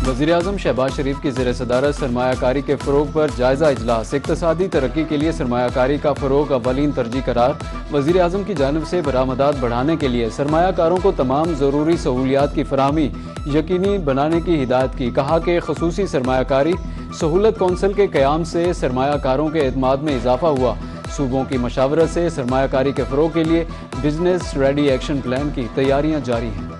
वज़ीर-ए-आज़म शहबाज शरीफ की ज़ेर सदारत सरमायाकारी के फ़रोग़ पर जायज़ा इजलास। इक़्तिसादी तरक्की के लिए सरमायाकारी का फ़रोग़ अव्वलीन तरजीह करार। वज़ीर-ए-आज़म की जानिब से बरामदात बढ़ाने के लिए सरमायाकारों को तमाम ज़रूरी सहूलियात की फराहमी यकीनी बनाने की हिदायत की। कहा कि ख़ुसूसी सरमायाकारी सहूलत कौंसिल के क़याम से सरमायाकारों के एतमाद में इजाफ़ा हुआ। सूबों की मशावरत से सरमायाकारी के फ़रोग़ के लिए बिजनेस रेडी एक्शन प्लान की तैयारियाँ जारी हैं।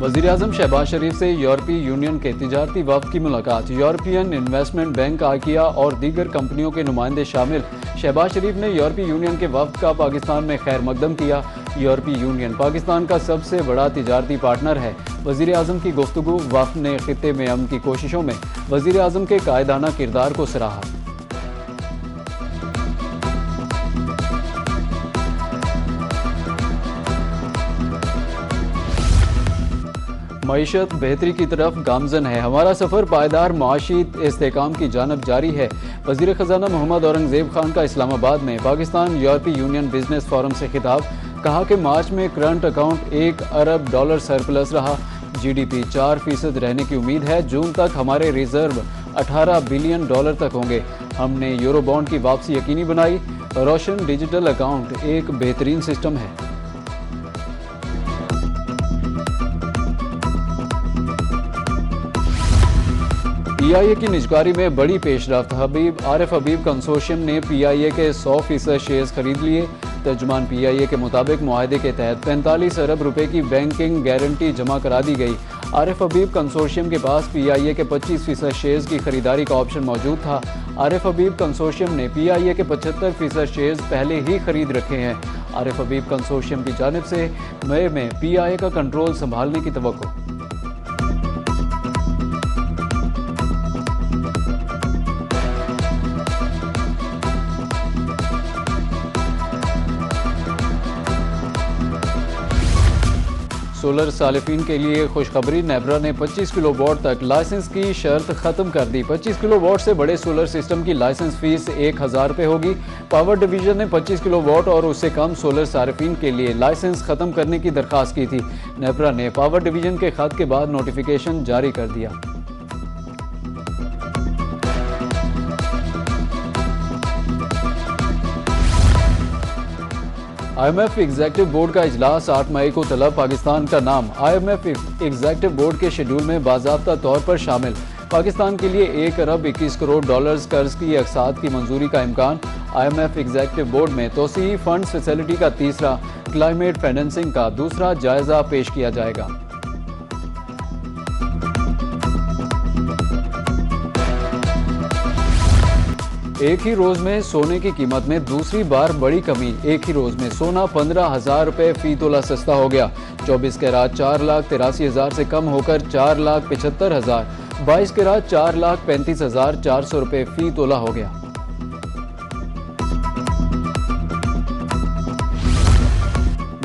वज़ीर-ए-आज़म शहबाज शरीफ से यूरोपीय यूनियन के तिजारती वफ़द की मुलाकात। यूरोपियन इन्वेस्टमेंट बैंक, आकिया और दीगर कंपनियों के नुमाइंदे शामिल। शहबाज शरीफ ने यूरोपीय यूनियन के वफ़द का पाकिस्तान में खैर मकदम किया। यूरोपीय यूनियन पाकिस्तान का सबसे बड़ा तिजारती पार्टनर है। वज़ीर-ए-आज़म की गुफ्तगू। वफ़द ने खित्ते में अमन की कोशिशों में वज़ीर-ए-आज़म के कायदाना किरदार को सराहा। मईशत बेहतरी की तरफ गामजन है। हमारा सफ़र पायदार माशी इस्तेहकाम की जानब जारी है। वज़ीर ख़जाना मोहम्मद औरंगज़ेब खान का इस्लामाबाद में पाकिस्तान यूरोपीय यूनियन बिजनेस फोरम से खिताब। कहा कि मार्च में करंट अकाउंट $1 अरब सरप्लस रहा। GDP 4% रहने की उम्मीद है। जून तक हमारे रिजर्व $18 बिलियन तक होंगे। हमने यूरो बॉन्ड की वापसी यकीनी बनाई। रोशन डिजिटल अकाउंट एक बेहतरीन सिस्टम है। PIA की निजकारी में बड़ी पेशरफ्त। आरिफ हबीब कंसोर्शियम ने PIA के 100% शेयर्स खरीद लिए। तर्जुमान PIA के मुताबिक मुआहदे के तहत 45 अरब रुपए की बैंकिंग गारंटी जमा करा दी गई। आरिफ हबीब कंसोर्शियम के पास PIA के 25% शेयर्स की खरीदारी का ऑप्शन मौजूद था। आरिफ हबीब कंसोर्शियम ने PIA के 75% शेयर्स पहले ही खरीद रखे हैं। आरिफ हबीब कंसोर्शियम की जानिब से मई में PIA का कंट्रोल संभालने की तवक्को। सोलर सालिफिन के लिए खुशखबरी। नेब्रा ने 25 किलोवाट तक लाइसेंस की शर्त खत्म कर दी। 25 किलोवाट से बड़े सोलर सिस्टम की लाइसेंस फीस 1000 रुपये होगी। पावर डिवीजन ने 25 किलोवाट और उससे कम सोलर सारिफिन के लिए लाइसेंस खत्म करने की दरख्वास्त की थी। नेब्रा ने पावर डिवीजन के खत के बाद नोटिफिकेशन जारी कर दिया। IMF एग्जीक्यूटिव बोर्ड का इजलास 8 मई को तलब। पाकिस्तान का नाम IMF एग्जीक्यूटिव बोर्ड के शेड्यूल में बाज़ाब्ता तौर पर शामिल। पाकिस्तान के लिए $1 अरब 21 करोड़ कर्ज की अक़सात की मंजूरी का इम्कान। IMF एग्जीक्यूटिव बोर्ड में तोसी फंड्स फैसिलिटी का तीसरा, क्लाइमेट फाइनेंसिंग का दूसरा जायजा पेश किया जाएगा। एक ही रोज में सोने की कीमत में दूसरी बार बड़ी कमी। एक ही रोज में सोना 15,000 रुपये फी तोला सस्ता हो गया। 24 कैरात 4,83,000 से कम होकर 4,75,000, 22 कैरात 4,35,400 रुपये फी तोला हो गया।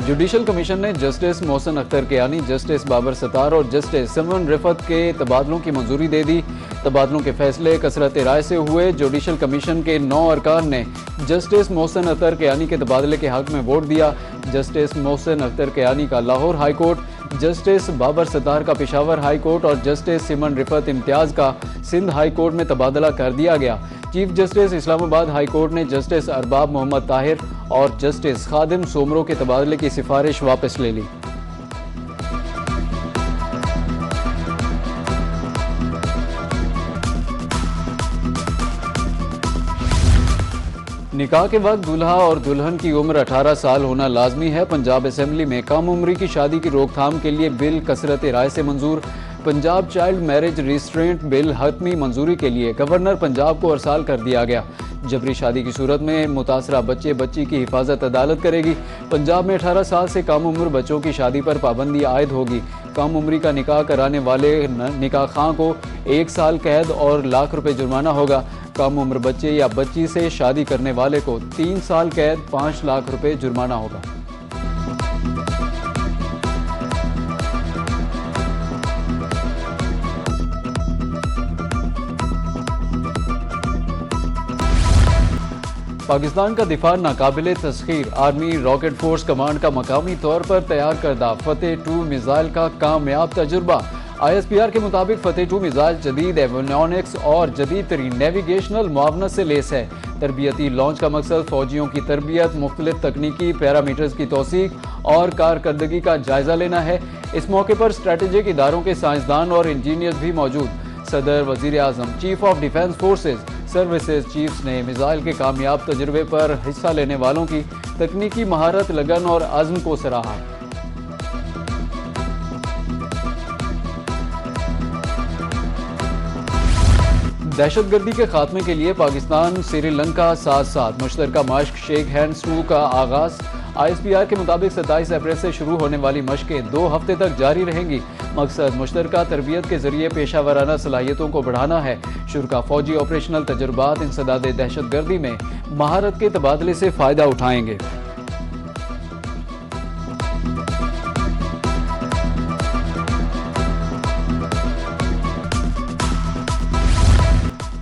जुडिशल कमीशन ने जस्टिस मोहसिन अख्तर कियानी, जस्टिस बाबर सत्तार और जस्टिस सिमन रिफत के तबादलों की मंजूरी दे दी। तबादलों के फैसले कसरत राय से हुए। जुडिशल कमीशन के 9 अरकान ने जस्टिस मोहसिन अख्तर कियानी के तबादले के हक में वोट दिया। जस्टिस मोहसिन अख्तर कियानी का Lahore high court, justice Babar Sattar का पेशावर हाई कोर्ट और जस्टिस सिमन रिफत इम्तियाज का सिंध हाई कोर्ट में तबादला कर दिया गया। Chief justice Islamabad high court ने जस्टिस अरबाब मोहम्मद ताहिर और जस्टिस खादिम सोमरो के तबादले की सिफारिश वापस ले ली। निकाह के वक्त दूल्हा और दुल्हन की उम्र 18 साल होना लाजमी है। पंजाब असेंबली में कम उम्री की शादी की रोकथाम के लिए बिल कसरत राय से मंजूर। Punjab child marriage restraint bill हतमी मंजूरी के लिए गवर्नर पंजाब को अरसाल कर दिया गया। जबरी शादी की सूरत में मुतासरा बच्चे बच्ची की हिफाजत अदालत करेगी। पंजाब में 18 साल से कम उम्र बच्चों की शादी पर पाबंदी आयद होगी। कम उम्री का निकाह कराने वाले निकाह खां को 1 साल कैद और ₹1,00,000 जुर्माना होगा। कम उम्र बच्चे या बच्ची से शादी करने वाले को 3 साल कैद, ₹5,00,000 जुर्माना होगा। पाकिस्तान का दिफा नाकाबिले तस्खीर। आर्मी रॉकेट फोर्स कमांड का मकामी तौर पर तैयार करदा फतेह 2 मिसाइल का कामयाब तजुर्बा। ISPR के मुताबिक फतेह 2 मिसाइल जदीद एवियोनिक्स और जदीद तरीन नेविगेशनल मुआवनत से लेस है। तरबियती लॉन्च का मकसद फौजियों की तरबियत, मुख्तलिफ तकनीकी पैरामीटर्स की तौसीक और कारकर्दगी का जायजा लेना है। इस मौके पर स्ट्रेटेजिक इदारों के साइंसदान और इंजीनियर्स भी मौजूद। सदर, वजीर आजम, chief of defence forces services chiefs ने मिसाइल के कामयाब तजुर्बे पर हिस्सा लेने वालों की तकनीकी महारत, लगन और आज़म को सराहा। दहशतगर्दी के खात्मे के लिए पाकिस्तान श्रीलंका साथ साथ मुश्तरका मश्क शेक हैंड्स 2 का आगाज। ISPR के मुताबिक 27 अप्रैल से शुरू होने वाली मशकें 2 हफ्ते तक जारी रहेंगी। मकसद मुश्तरका तरबियत के जरिए पेशा वराना सलाहियतों को बढ़ाना है। शुरा फौजी ऑपरेशनल तजुर्बात इंसदाद दहशतगर्दी में महारत के तबादले से फ़ायदा उठाएंगे।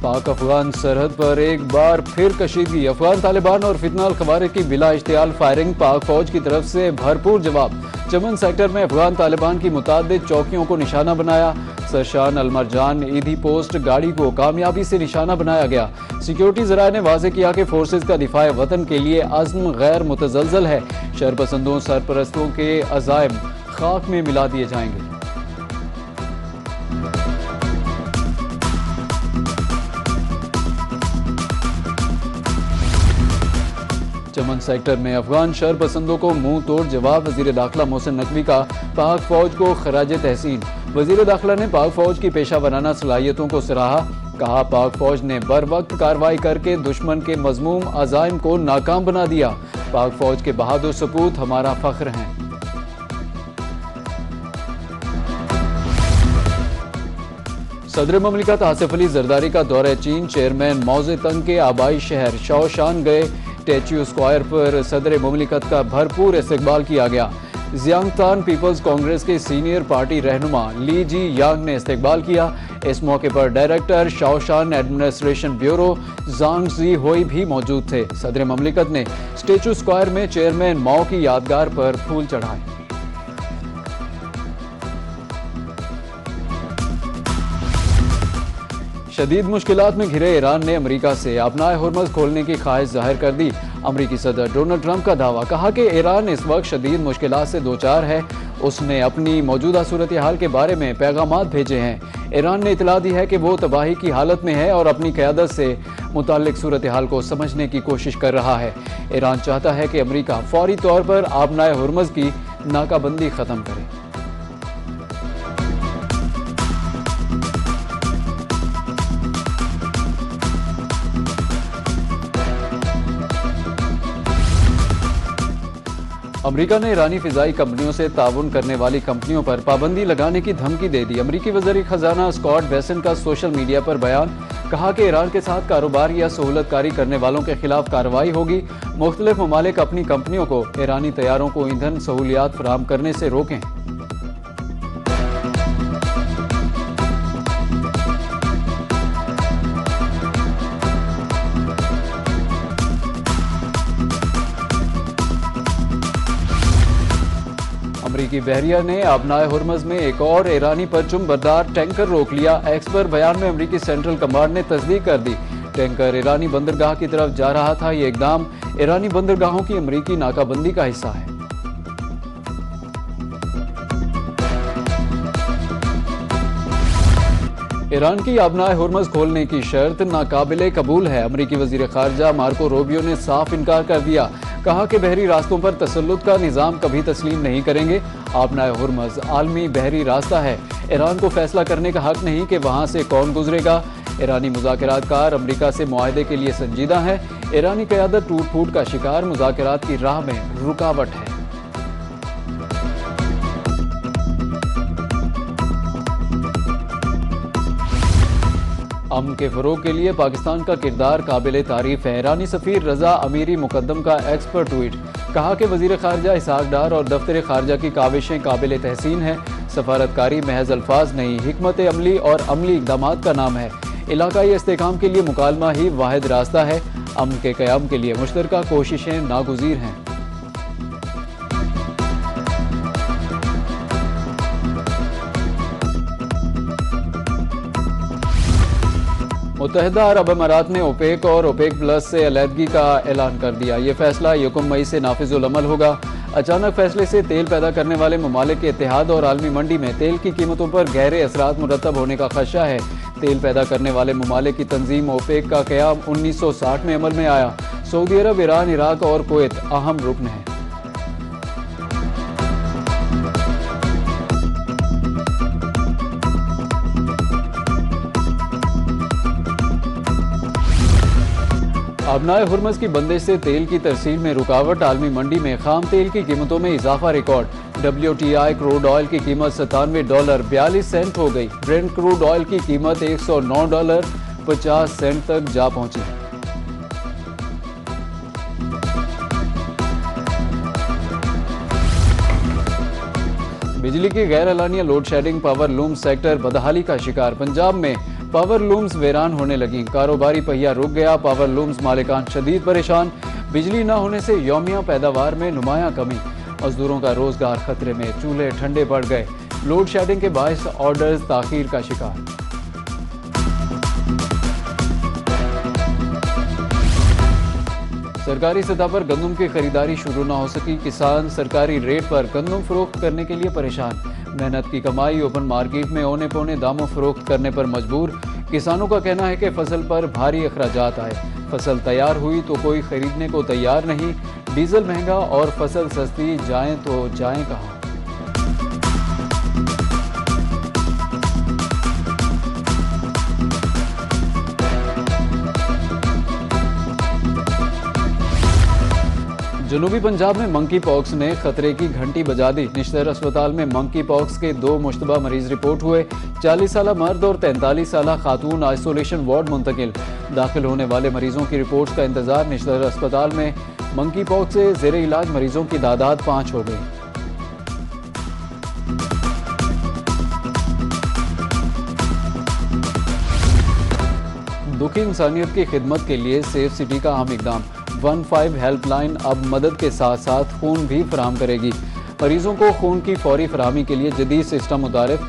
पाक अफगान सरहद पर एक बार फिर कशीदगी। अफगान तालिबान और फितना अल खवारिज की बिला इश्तियाल फायरिंग। पाक फौज की तरफ से भरपूर जवाब। चमन सेक्टर में अफगान तालिबान की मुतादिद चौकियों को निशाना बनाया। सरशान अलमरजान ईदी पोस्ट गाड़ी को कामयाबी से निशाना बनाया गया। सिक्योरिटी ज़राए ने वाज़े किया कि फोर्सेज का दिफाए वतन के लिए अज़्म गैर मुतज़लज़ल है। शरपसंदों सरपरस्तों के अज़ाइम खाक में मिला दिए जाएंगे। चमन सेक्टर में अफगान शरपसंदों को मुंह तोड़ जवाब। वजीर दाखिला मोहसिन नकवी का पाक फौज को खराज तहसीन। वजीर दाखिला ने पाक फौज की पेशा वराना सलाहियतों को सराहा। कहा, पाक फौज ने बर वक्त कार्रवाई करके दुश्मन के मजमूम अज़ाइम को नाकाम बना दिया। पाक फौज के बहादुर सपूत हमारा फख्र हैं। सदर ममलिकत आसिफ अली जरदारी का दौरा चीन। चेयरमैन मौजे तंग के आबाई शहर शाओशान गए। स्टैच्यू स्क्वायर पर सदर ममलिकत का भरपूर इस्तकबाल किया गया। जियांगतान पीपल्स कांग्रेस के सीनियर पार्टी रहनुमा ली जी यांग ने इस्तकबाल किया। इस मौके पर डायरेक्टर शाओशान एडमिनिस्ट्रेशन ब्यूरो जांग जी होई भी मौजूद थे। सदर ममलिकत ने स्टैच्यू स्क्वायर में चेयरमैन माओ की यादगार पर फूल चढ़ाए। शदीद मुश्किलात में घिरे ईरान ने अमेरिका से अपनाए हुर्मज़ खोलने की ख्वाहिश जाहिर कर दी। अमेरिकी सदर डोनाल्ड ट्रंप का दावा। कहा कि ईरान इस वक्त शदीद मुश्किलात से दो चार है। उसने अपनी मौजूदा सूरत हाल के बारे में पैगामात भेजे हैं। ईरान ने इतला दी है कि वो तबाही की हालत में है और अपनी क़यादत से मुताल्लिक सूरत हाल को समझने की कोशिश कर रहा है। ईरान चाहता है कि अमेरिका फौरी तौर पर अपनाए हुर्मज़ की नाकाबंदी ख़त्म करे। अमेरिका ने ईरानी फिजाई कंपनियों से ताउन करने वाली कंपनियों पर पाबंदी लगाने की धमकी दे दी। अमेरिकी वज़ीर खजाना स्कॉट बेसेंट का सोशल मीडिया पर बयान। कहा कि ईरान के साथ कारोबार या सहूलतकारी करने वालों के खिलाफ कार्रवाई होगी। मुख्तलिफ ममालिक अपनी कंपनियों को ईरानी तैयारों को ईंधन सहूलियात फराहम करने से रोकें। अमरीकी बहरिया ने अपनाए हुर्मज़ में एक और ईरानी परचम बरदार टैंकर रोक लिया। एक्स पर बयान में अमरीकी सेंट्रल कमांड ने तस्दीक कर दी। टैंकर ईरानी बंदरगाह की तरफ जा रहा था। ये इकदाम ईरानी बंदरगाहों की अमरीकी नाकाबंदी का हिस्सा है। ईरान की अपनाए हुर्मज़ खोलने की शर्त नाकाबिले कबूल है। अमरीकी वज़ीर ख़ारजा मार्को रूबियो ने साफ इनकार कर दिया। कहा कि बहरी रास्तों पर तसल्लुत का निज़ाम कभी तस्लीम नहीं करेंगे। अपनाए हुर्मज़ आलमी बहरी रास्ता है। ईरान को फैसला करने का हक नहीं कि वहाँ से कौन गुजरेगा। ईरानी मुज़ाकरातकार अमरीका से मुआहदे के लिए संजीदा है। ईरानी क़यादत टूट फूट का शिकार, मुज़ाकरात की राह में रुकावट है। अमन के फ़रोग के लिए पाकिस्तान का किरदार काबिल तारीफ है। ईरानी सफ़ीर रज़ा अमीरी मुकद्दम का एक्स पर ट्वीट। कहा कि वज़ीर ख़ारजा इसहाक डार और दफ्तर ख़ारजा की काविशें काबिल तहसीन है। सफारतकारी महज अल्फाज नहीं, हिकमत अमली और अमली इक़दामात का नाम है। इलाकाई इस्तेहकाम के लिए मुकालमा ही वाहिद रास्ता है। अमन के क़याम के लिए मुश्तरका कोशिशें नागुज़ीर हैं। मुत्तहिदा अरब अमारात ने ओपेक और ओपेक प्लस से अलहदगी का ऐलान कर दिया। ये फैसला 1 मई से नाफिजुल अमल होगा। अचानक फैसले से तेल पैदा करने वाले ममालिक के इत्तेहाद और आलमी मंडी में तेल की कीमतों पर गहरे असरात मुरतब होने का खदशा है। तेल पैदा करने वाले ममालिक की तंजीम ओपेक का क़याम 1960 में अमल में आया। सऊदी अरब, ईरान, इराक और कुवैत अहम रुकन हैं। अबनाए हुर्मज़ की बंदिश से तेल की तरसील में रुकावट, आलमी मंडी में खाम तेल की कीमतों में इजाफा रिकॉर्ड। WTI क्रूड ऑयल की कीमत $97.42 हो गई। ब्रेंट क्रूड ऑयल की कीमत $109.50 तक जा पहुंची। बिजली की गैर एलानिया load shedding, power loom sector बदहाली का शिकार। पंजाब में पावर लूम्स वीरान होने लगी। कारोबारी पहिया रुक गया। पावर लूम्स मालिकान शदीद परेशान। बिजली न होने से यौमिया पैदावार में नुमाया कमी। मजदूरों का रोजगार खतरे में। चूल्हे ठंडे पड़ गए। लोड शेडिंग के बायस ऑर्डर्स ताखीर का शिकार। सरकारी सतह पर गंदम की खरीदारी शुरू न हो सकी। किसान सरकारी रेट पर गंदम फरोख्त करने के लिए परेशान। मेहनत की कमाई ओपन मार्केट में औने पौने दामों फरोख्त करने पर मजबूर। किसानों का कहना है कि फसल पर भारी अखराजात आए। फसल तैयार हुई तो कोई खरीदने को तैयार नहीं। डीजल महंगा और फसल सस्ती, जाएं तो जाएं कहाँ। जनूबी पंजाब में मंकी पॉक्स ने खतरे की घंटी बजा दी। निश्तर अस्पताल में मंकी पॉक्स के 2 मुश्तबा मरीज रिपोर्ट हुए। 40 साला मर्द और 43 साला खातून आइसोलेशन वार्ड मुंतकिल। दाखिल होने वाले मरीजों की रिपोर्ट्स का इंतजार। निश्तर अस्पताल में मंकी पॉक्स से जेर इलाज मरीजों की तादाद 5 हो गई। दुखी इंसानियत की खिदमत के लिए सेफ सिटी का अहम इकदाम। 15 हेल्पलाइन अब मदद के साथ साथ खून भी फराहम करेगी। मरीजों को खून की फौरी फराहमी के लिए जदीद सिस्टम मुतारिफ।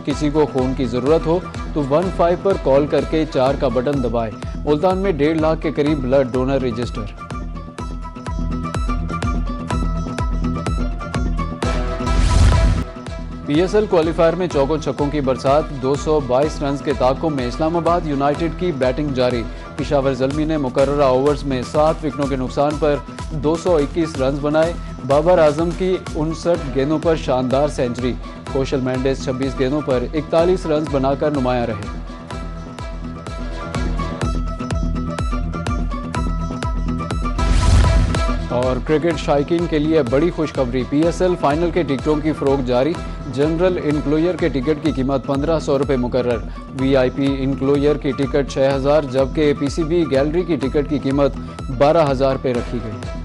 किसी को खून की ज़रूरत हो तो 15 पर कॉल करके 4 का बटन दबाएं। मुल्तान में 1.5 लाख के करीब blood donor register. PSL qualifier में चौकों छक्कों की बरसात। 222 रन के ताक़ुब में इस्लामाबाद यूनाइटेड की बैटिंग जारी। पेशावर ज़ल्मी ने मुकर्ररा ओवर्स में 7 विकेटों के नुकसान पर 221 रन बनाए। बाबर आजम की 59 गेंदों पर शानदार सेंचुरी। कौशल मेंडिस 26 गेंदों पर 41 रन बनाकर नुमाया रहे। और क्रिकेट शायकीन के लिए बड़ी खुशखबरी। PSL फाइनल के टिकटों की फरोख्त जारी। जनरल इनक्लोजर के टिकट की कीमत 1500 रुपये मुकर्रर। VIP इनक्लोजर की टिकट 6000, जबकि PCB गैलरी की टिकट की कीमत 12000 रुपये रखी गई।